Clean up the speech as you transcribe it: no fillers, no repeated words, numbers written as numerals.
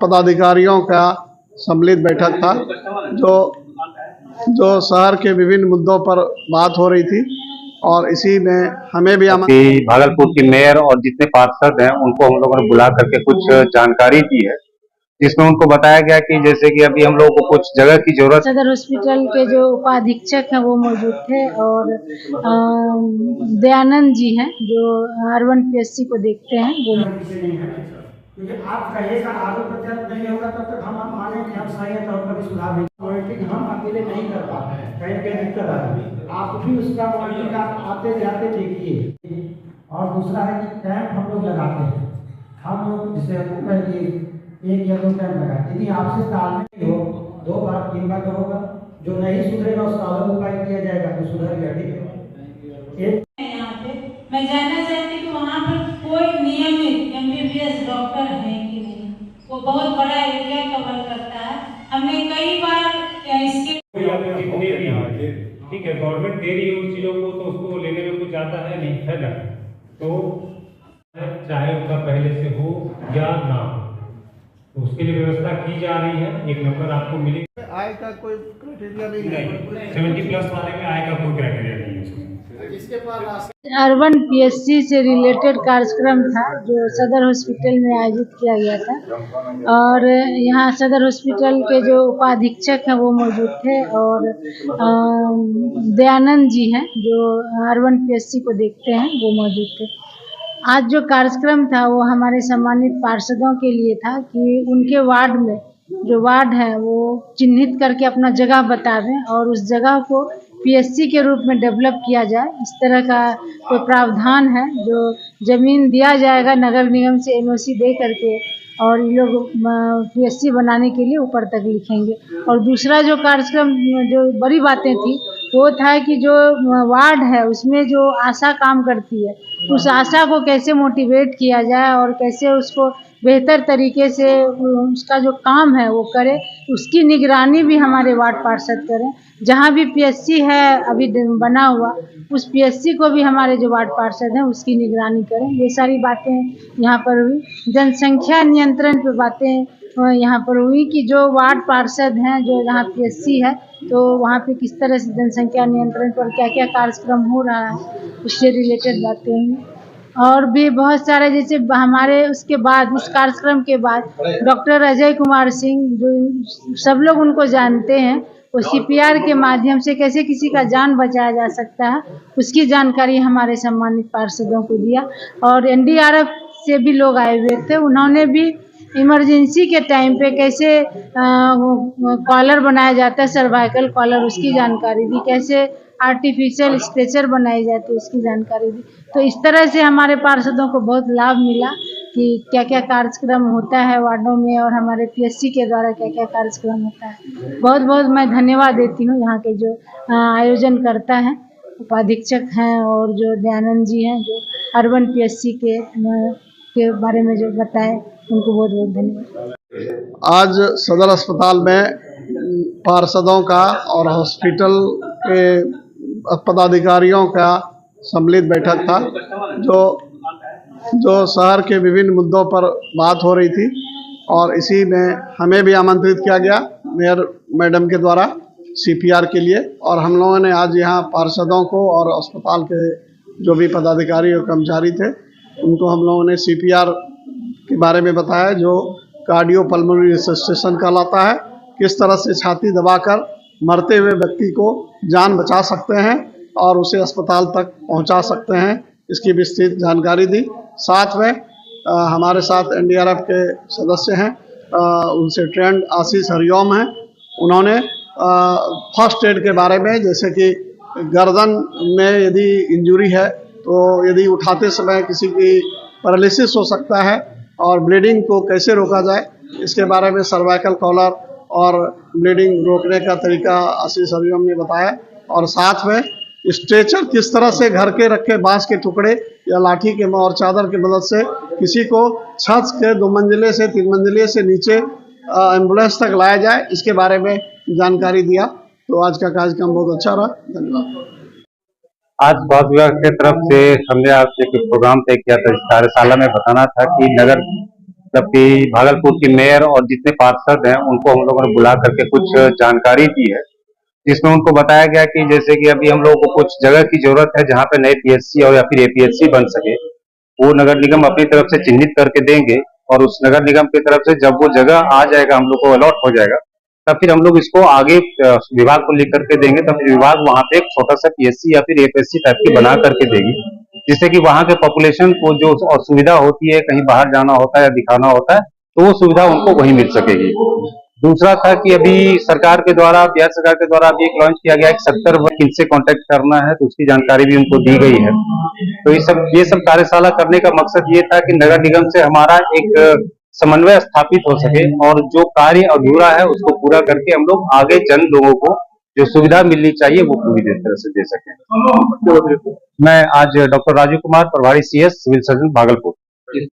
पदाधिकारियों का सम्मिलित बैठक था जो शहर के विभिन्न मुद्दों पर बात हो रही थी और इसी में हमें भी भागलपुर की मेयर और जितने पार्षद हैं उनको हम लोगों ने बुला करके कुछ जानकारी दी है, जिसमें उनको बताया गया कि जैसे कि अभी हम लोगों को कुछ जगह की जरूरत। सदर हॉस्पिटल के जो उपाधीक्षक हैं वो मौजूद थे और दयानंद जी हैं जो R1 PSC को देखते हैं वो। क्योंकि आप कहिएगा आरोप प्रत्यारोप नहीं होगा तब तक हम माने कि हम सही है, तब कभी सुधार नहीं। मॉनिटरिंग हम अकेले नहीं कर पाते हैं, कहीं कहीं दिक्कत आती है। आप भी उसका मॉनिटरिंग आप आते जाते देखिए। और दूसरा है कि कैंप हम लोग लगाते हैं, हम लोग जिसे एक या 2 कैंप लगाते। यदि आपसे तालमेल हो 2 बार 3 बार तो होगा, जो नहीं सुधरेगा उसका अलग उपाय किया जाएगा, तो सुधर गया। ठीक है। यहाँ पे मैं जानना चाहती हूँ वहाँ पर कोई नियमित MBBS डॉक्टर है कि नहीं। वो बहुत बड़ा एरिया कवर करता है। हमने कई बार इसके ठीक है, गवर्नमेंट दे रही है उन चीजों को तो उसको लेने में कुछ आता है नहीं, है ना। तो चाहे उसका पहले से हो या ना हो, तो उसके लिए व्यवस्था की जा रही है। एक नंबर आपको मिलेगा। आय का कोई क्राइटेरिया नहीं है, 70+ वाले में आय का कोई क्राइटेरिया नहीं है उसमें। R1 PSC से रिलेटेड कार्यक्रम था जो सदर हॉस्पिटल में आयोजित किया गया था और यहाँ सदर हॉस्पिटल के जो उपाधीक्षक हैं वो मौजूद थे और दयानंद जी हैं जो R1 PSC को देखते हैं वो मौजूद थे। आज जो कार्यक्रम था वो हमारे सम्मानित पार्षदों के लिए था कि उनके वार्ड में जो वार्ड है वो चिन्हित करके अपना जगह बता दें और उस जगह को PSC के रूप में डेवलप किया जाए। इस तरह का कोई प्रावधान है जो जमीन दिया जाएगा नगर निगम से NOC दे करके और ये लोग PSC बनाने के लिए ऊपर तक लिखेंगे। और दूसरा जो कार्यक्रम जो बड़ी बातें थी वो था कि जो वार्ड है उसमें जो आशा काम करती है उस आशा को कैसे मोटिवेट किया जाए और कैसे उसको बेहतर तरीके से उसका जो काम है वो करे, उसकी निगरानी भी हमारे वार्ड पार्षद करें। जहाँ भी PSC है अभी बना हुआ उस PSC को भी हमारे जो वार्ड पार्षद हैं उसकी निगरानी करें। ये सारी बातें यहाँ पर हुई। जनसंख्या नियंत्रण पे बातें यहाँ पर हुई कि जो वार्ड पार्षद हैं जो जहाँ PSC है तो वहाँ पे किस तरह से जनसंख्या नियंत्रण पर क्या क्या कार्यक्रम हो रहा है उससे रिलेटेड बातें हुई। और भी बहुत सारे जैसे हमारे उसके बाद उस कार्यक्रम के बाद डॉक्टर अजय कुमार सिंह जो सब लोग उनको जानते हैं, वो CPR के माध्यम से कैसे किसी का जान बचाया जा सकता है उसकी जानकारी हमारे सम्मानित पार्षदों को दिया। और NDRF से भी लोग आए हुए थे, उन्होंने भी इमरजेंसी के टाइम पे कैसे कॉलर बनाया जाता है सर्वाइकल कॉलर उसकी जानकारी दी, कैसे आर्टिफिशियल स्ट्रेचर बनाई जाती है उसकी जानकारी दी। तो इस तरह से हमारे पार्षदों को बहुत लाभ मिला कि क्या क्या कार्यक्रम होता है वार्डों में और हमारे PSC के द्वारा क्या क्या कार्यक्रम होता है। बहुत बहुत मैं धन्यवाद देती हूँ यहाँ के जो आयोजन करता है उपाधीक्षक हैं और जो दयानंद जी हैं जो R1 PSC के बारे में जो बताए उनको बहुत बहुत धन्यवाद। आज सदर अस्पताल में पार्षदों का और हॉस्पिटल के पदाधिकारियों का सम्मिलित बैठक था जो शहर के विभिन्न मुद्दों पर बात हो रही थी और इसी में हमें भी आमंत्रित किया गया मेयर मैडम के द्वारा CPR के लिए। और हम लोगों ने आज यहाँ पार्षदों को और अस्पताल के जो भी पदाधिकारी और कर्मचारी थे उनको हम लोगों ने CPR के बारे में बताया जो कार्डियोपल्मोनरी रिससिटेशन कहलाता है, किस तरह से छाती दबाकर मरते हुए व्यक्ति को जान बचा सकते हैं और उसे अस्पताल तक पहुंचा सकते हैं, इसकी विस्तृत जानकारी दी। साथ में हमारे साथ NDRF के सदस्य हैं, उनसे ट्रेंड आशीष हरिओम हैं, उन्होंने फर्स्ट एड के बारे में जैसे कि गर्दन में यदि इंजरी है तो यदि उठाते समय किसी की पैरालिसिस हो सकता है और ब्लीडिंग को कैसे रोका जाए इसके बारे में सर्वाइकल कॉलर और ब्लीडिंग रोकने का तरीका आशीष हरिओम ने बताया। और साथ में स्ट्रेचर किस तरह से घर के रखे बांस के टुकड़े या लाठी के और चादर की मदद से किसी को छत के 2 मंजिले से 3 मंजिले से नीचे एम्बुलेंस तक लाया जाए, इसके बारे में जानकारी दिया। तो आज का कार्यक्रम बहुत अच्छा रहा। धन्यवाद। आज स्वास्थ्य विभाग की तरफ से हमने आपसे एक प्रोग्राम तय किया था इस कार्यशाला में बताना था कि नगर मतलब कि भागलपुर की मेयर और जितने पार्षद हैं उनको हम लोगों ने बुला करके कुछ जानकारी दी है, जिसमें उनको बताया गया कि जैसे कि अभी हम लोगों को कुछ जगह की जरूरत है जहाँ पे नए पीएचसी और या फिर एपीएचसी बन सके, वो नगर निगम अपनी तरफ से चिन्हित करके देंगे और उस नगर निगम की तरफ से जब वो जगह आ जाएगा, हम लोग को अलॉट हो जाएगा, तब फिर हम लोग इसको आगे विभाग को लेकर के देंगे, तब फिर विभाग वहाँ पे एक छोटा सा पीएचसी या फिर एपीएचसी टाइप की बना करके देगी, जिससे कि वहाँ के पॉपुलेशन को जो असुविधा होती है, कहीं बाहर जाना होता है या दिखाना होता है, तो वो सुविधा उनको वहीं मिल सकेगी। दूसरा था कि अभी सरकार के द्वारा, बिहार सरकार के द्वारा अभी एक लॉन्च किया गया है कि 70 किनसे कांटेक्ट करना है, तो उसकी जानकारी भी उनको दी गई है। तो ये सब कार्यशाला करने का मकसद ये था कि नगर निगम से हमारा एक समन्वय स्थापित हो सके और जो कार्य अधूरा है उसको पूरा करके हम लोग आगे जन लोगों को जो सुविधा मिलनी चाहिए वो पूरी तरह से दे सकें। मैं आज डॉक्टर राजू कुमार, प्रभारी सीएस सिविल सर्जन भागलपुर।